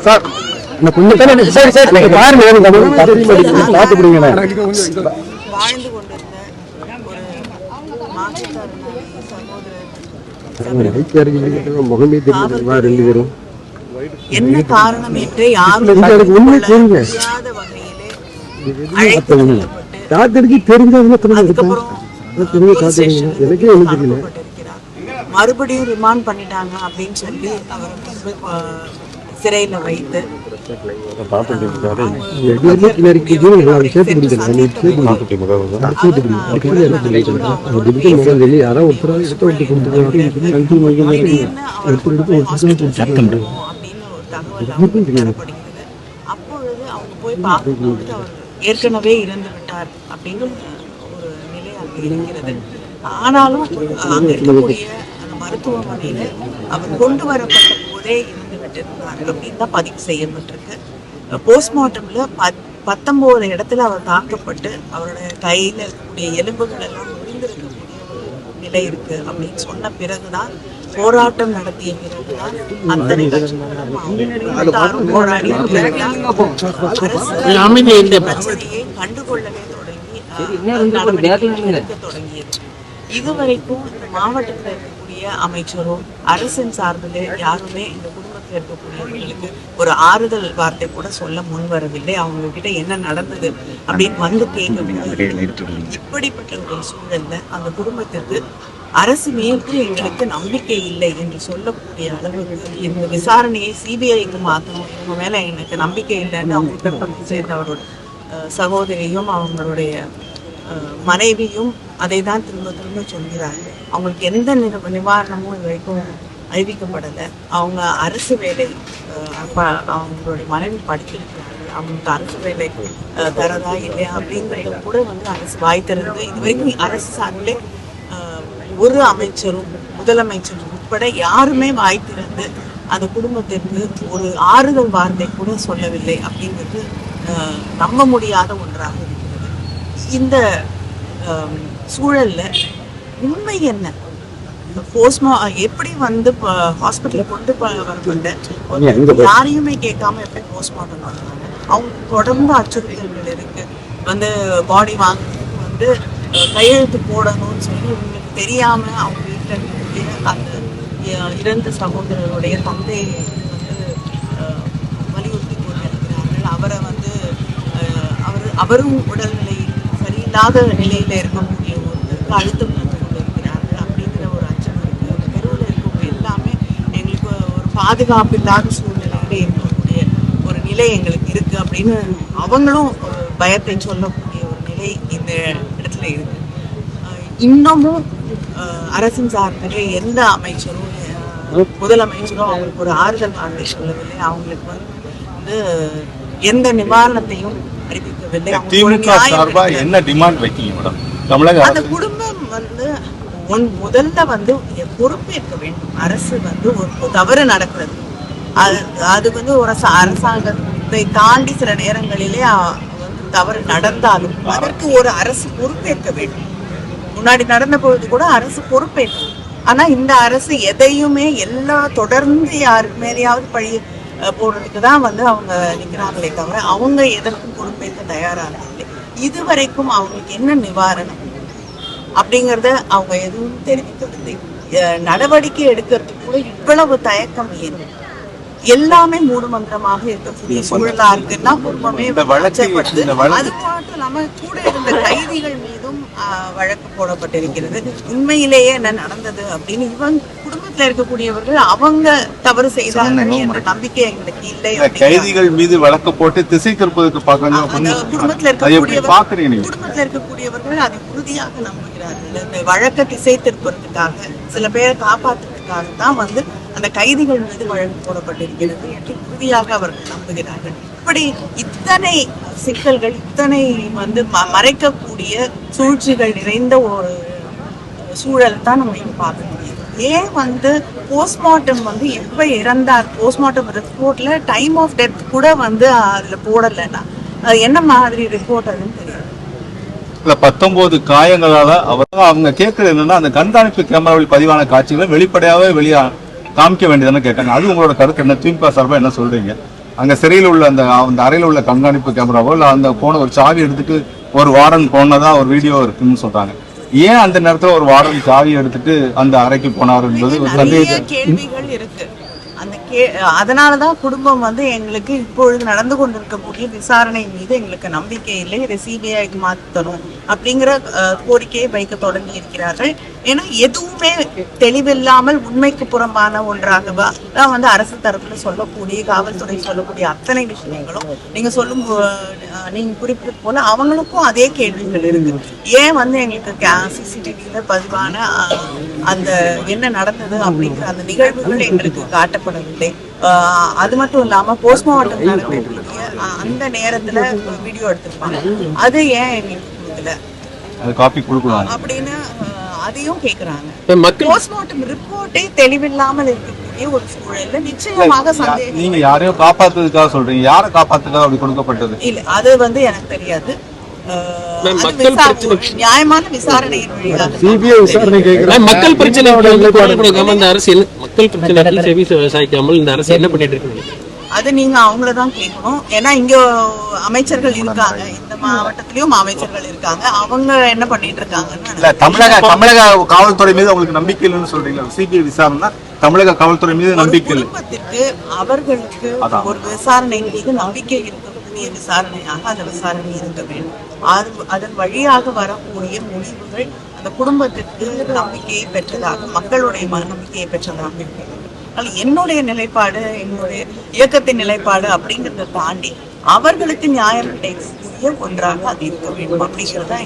Sir கொஞ்சம் சரி சரி பாருங்க பார்த்து பிடிங்க. வாழ்ந்து கொண்டிருந்த ஒரு மாற்றுத்திறனாளி முகமே தெரியல என்ன காரணம் என்று யாரும் தெரியாத வகையிலே மறுபடியும் ரிமாண்ட் பண்ணிட்டாங்க அப்படின்னு சொல்லி அவர் சிறையில வைத்து அப்பொழுது அவங்க போய் பார்க்கும்போது அவர் ஏற்கனவே இறந்து விட்டார் அப்படின்னு ஒரு நிலை அங்கு இருக்கிறது. ஆனாலும் அங்க இருக்கக்கூடிய அந்த மருத்துவமனையில அவர் கொண்டு வரப்பட்ட போதே இறந்து விட்டிருந்தார் அப்படின்னு தான் பதிவு செய்யப்பட்டிருக்கு. போஸ்ட்மார்ட்டம்ல 19 இடத்துல அவர் தாக்கப்பட்டு அவருடைய கையில இருக்கக்கூடிய எலும்புகள் எல்லாம் முறிந்திருக்கக்கூடிய நிலை இருக்கு அப்படின்னு சொன்ன பிறகுதான், போராட்டம் நடத்திய பிறகுதான் அத்தனை போராடி பிரச்சனையை கண்டுகொள்ளவே தொடங்கியது. இதுவரைக்கும் மாவட்டத்தில் இருக்கக்கூடிய அமைச்சரோ அரசின் சார்பில் யாருமே இந்த குடும்பத்தில் இருக்கக்கூடியவர்களுக்கு ஒரு ஆறுதல் வார்த்தை கூட சொல்ல முன் வரவில்லை. அவங்க கிட்ட என்ன நடந்தது அப்படின்னு வந்து கேட்கவில்லை. இப்படிப்பட்ட ஒரு சூழல்ல அந்த குடும்பத்திற்கு அரசு மேற்கு எங்களுக்கு நம்பிக்கை இல்லை என்று சொல்லக்கூடிய அளவுக்கு இந்த விசாரணையை சிபிஐக்கு மாற்றணும், இவங்க மேல எனக்கு நம்பிக்கை இல்லைன்னு அவங்க சேர்ந்த அவரோட சகோதரியும் அவங்களுடைய மனைவியும் அதை தான் திரும்ப திரும்ப சொல்கிறாங்க. அவங்களுக்கு எந்த நிவாரணமும் இது வரைக்கும் அறிவிக்கப்படலை. அவங்க அரசு வேலை அவங்களுடைய மனைவி படிச்சிருக்கிறாங்க, அவங்களுக்கு அரசு வேலை தரதா இல்லையா அப்படிங்கிறத கூட வந்து அரசு வாய் திறந்து இது வரைக்கும் அரசு சார்பிலே ஒரு அமைச்சரும் முதலமைச்சரும் உட்பட யாருமே வாய் திறந்து அந்த குடும்பத்திற்கு ஒரு ஆறுதல் வார்த்தை கூட சொல்லவில்லை அப்படிங்கிறது நம்ப முடியாத ஒன்றாக இருக்கிறது. இந்த சூழல்ல உண்மை என்ன? எப்படி வந்து ஹாஸ்பிட்டல் கொண்டு வரப்பட்ட யாரையுமே கேட்காம எப்படி போஸ்ட்மார்ட்டம் பண்றாங்க? அவங்க தொடர்ந்து அச்சுறுத்தல்கள் இருக்கு. வந்து பாடி வாங்குறதுக்கு வந்து கையெழுத்து போடணும்னு சொல்லி இவங்களுக்கு தெரியாம அவங்க வீட்டில் இருக்கக்கூடிய அந்த இறந்த சகோதரருடைய தந்தை வந்து வலியுறுத்தி கொண்டிருக்கிறார்கள். அவரை வந்து அவரும் உடல்நிலை சரியில்லாத நிலையில இருக்கக்கூடிய ஒருத்தருக்கு அழுத்தம் தந்து கொண்டிருக்கிறார்கள் அப்படிங்கிற ஒரு அச்சம் இருக்கு. தெருவில் இருக்கக்கூடிய எல்லாமே எங்களுக்கு ஒரு பாதுகாப்பு இல்லாத சூழ்நிலையில இருக்கக்கூடிய ஒரு நிலை எங்களுக்கு இருக்கு அப்படின்னு அவங்களும் பயத்தை சொல்லக்கூடிய ஒரு நிலை இந்த இடத்துல இருக்கு. இன்னமும் அரசின் சார்பில் எந்த அமைச்சரும் முதலமைச்சரும் அவங்களுக்கு ஒரு ஆறுதல் வார்த்தை சொல்லவில்லை. அவங்களுக்கு வந்து எந்த நிவாரணத்தையும் அறிவிக்கவில்லை. என்ன டிமாண்ட் வைக்கீங்க மேடம்? தமிழக அந்த குடும்பம் வந்து முதல்ல வந்து பொறுப்பேற்க வேண்டும். அரசு வந்து ஒரு தவறு நடக்கிறது, அது வந்து ஒரு அரசாங்கத்தை தாண்டி சில நேரங்களிலே வந்து தவறு நடந்தாலும் அதற்கு ஒரு அரசு பொறுப்பேற்க வேண்டும். முன்னாடி நடந்த பொழுது கூட அரசு பொறுப்பேற்கும். ஆனா இந்த அரசு எதையுமே தொடர்ந்து யாரு மேலேயாவது பழி போடுறதுக்கு தான் வந்து அவங்க நிற்கிறாங்களே தவிர அவங்க எதற்கும் பொறுப்பேற்க தயாராக இல்லை. இதுவரைக்கும் அவங்களுக்கு என்ன நிவாரணம் அப்படிங்கிறத அவங்க எதுவும் தெரிவிக்கவில்லை. நடவடிக்கை எடுக்கிறதுக்கு கூட இவ்வளவு தயக்கம் ஏன்? எல்லாமே மூடுமந்திரமாக இருக்கக்கூடிய சூழலா இருக்குன்னா குடும்பமே அச்சப்படுது. அது மட்டும் இல்லாம கூட இருந்த கைதிகள் மீதும் வழக்கு போடப்பட்டிருக்கிறது. உண்மையிலேயே என்ன நடந்தது அப்படின்னு இவங்க குடும்பத்துல இருக்கக்கூடியவர்கள் அவங்க தவறு செய்தார்கள் என்ற நம்பிக்கை எங்களுக்கு இல்லை. கைதிகள் மீது வழக்கு போட்டு திசை திருப்பதற்கு குடும்பத்துல இருக்கக்கூடியவர்கள் அதை உறுதியாக நம்புகிறார்கள். இந்த வழக்கை திசை திருப்பதற்காக சில பேரை காப்பாற்றுறதுக்காக தான் வந்து அந்த கைதிகள் மீது வழக்கு போடப்பட்டிருக்கிறது என்று உறுதியாக அவர்கள் நம்புகிறார்கள். இப்படி இத்தனை சிக்கல்கள், இத்தனை வந்து மறைக்கக்கூடிய சூழ்ச்சிகள் நிறைந்த ஒரு சூழல் தான் நம்ம இங்க பார்க்க முடியுது. ஏன் வந்து போஸ்ட்மார்ட்டம் வந்து எப்ப இறந்தார், போஸ்ட்மார்ட்டம் ரிப்போர்ட்ல டைம் ஆஃப் டெத் கூட வந்து அதுல போடலைன்னா அது என்ன மாதிரி ரிப்போர்ட் அதுன்னு தெரியாது. 19 காயங்களால அவங்க கேட்கறது என்னன்னா, அந்த கண்காணிப்பு கேமராவில் பதிவான காட்சிகளை வெளிப்படையாவே காமிக்க வேண்டியதுன்னு கேட்காங்க. அது உங்களோட கருத்து என்ன? திமுக சார்பா என்ன சொல்றீங்க? அங்க சிறையில் உள்ள அந்த அறையில் உள்ள கண்காணிப்பு கேமராவோ இல்ல அந்த போன ஒரு சாவி எடுத்துட்டு ஒரு வார்டன் போனதா ஒரு வீடியோ இருக்குன்னு சொல்றாங்க. ஏன் அந்த நேரத்துல ஒரு வார்டன் சாவி எடுத்துட்டு அந்த அறைக்கு போனார் என்பது ஒரு நிறைய கேள்விகள் இருக்கு. அந்த அதனாலதான் குடும்பம் எங்களுக்கு இப்பொழுது நடந்து கொண்டிருக்கக்கூடிய விசாரணை மீது எங்களுக்கு நம்பிக்கை இல்லை, இதை சிபிஐக்கு மாற்றணும் அப்படிங்கிற கோரிக்கையை வைக்க தொடங்கி இருக்கிறார்கள். ஏன்னா எதுவுமே தெளிவில்லாமல் உண்மைக்கு புறம்பான ஒன்றாகவா தான் அரசு தரப்புல சொல்லக்கூடிய, காவல்துறை சொல்லக்கூடிய அத்தனை விஷயங்களும் நீங்க குறிப்பிட்டது போல அவங்களுக்கும் அதே கேள்விகள் இருக்கு. ஏன் எங்களுக்கு சிசிடிவில பதிவான அந்த என்ன நடந்தது அப்படிங்கிற அந்த நிகழ்வுகள் எங்களுக்கு காட்டப்படவில்லை. அது மட்டும் இல்லாம போஸ்ட்மார்ட்டம் நடக்கக்கூடிய அந்த நேரத்துல வீடியோ எடுத்திருப்பாங்க, அது ஏன் எங்களுக்கு கொடுக்கல அப்படின்னு அதையும் கேக்குறாங்க. போஸ்ட்மார்ட்டம் ரிப்போர்ட்டே தெளிவில்லாமல் இருக்கக்கூடிய ஒரு சூழல்ல நிச்சயமாக சந்தேகம். நீங்க யாரையோ காப்பாத்துறதுக்காக சொல்றீங்க, யாரை காப்பாத்துக்காக அப்படி கொடுக்கப்பட்டது? இல்ல அது எனக்கு தெரியாது. நியாயமான விசாரணையின் வழியாக சிபிஐ விசாரணை மக்கள் பிரச்சனை இந்த அரசியல் மக்கள் பிரச்சனை செவி சாய்க்காமல் இந்த அரசு என்ன பண்ணிட்டு இருக்கு? அது நீங்க அவங்களதான் கேட்கணும். ஏன்னா இங்க அமைச்சர்கள் இருக்காங்க, இந்த மாவட்டத்திலயும் அமைச்சர்கள் இருக்காங்க, அவங்க என்ன பண்ணிட்டு இருக்காங்கன்னு. தமிழக காவல்துறை மீது உங்களுக்கு நம்பிக்கை இல்லைன்னு சொல்றீங்களா? சிபிஐ விசாரணை தமிழக காவல்துறை மீது நம்பிக்கை இல்லை. குடும்பத்திற்கு அவர்களுக்கு ஒரு விசாரணை மீது நம்பிக்கை இருக்கக்கூடிய விசாரணையாக அந்த விசாரணை இருக்க வேண்டும். அதன் வழியாக வரக்கூடிய முடிவுகள் அந்த குடும்பத்திற்கு நம்பிக்கையை பெற்றதாக, மக்களுடைய நம்பிக்கையை பெற்றதாக இருக்கிறது. என்னுடைய நிலைப்பாடு, என்னுடைய இயக்கத்தின் நிலைப்பாடு அப்படிங்கறத தாண்டி அவர்களுக்கு நியாயம் கிடைக்கக்கூடிய ஒன்றாக அது இருக்க வேண்டும் அப்படிங்கறத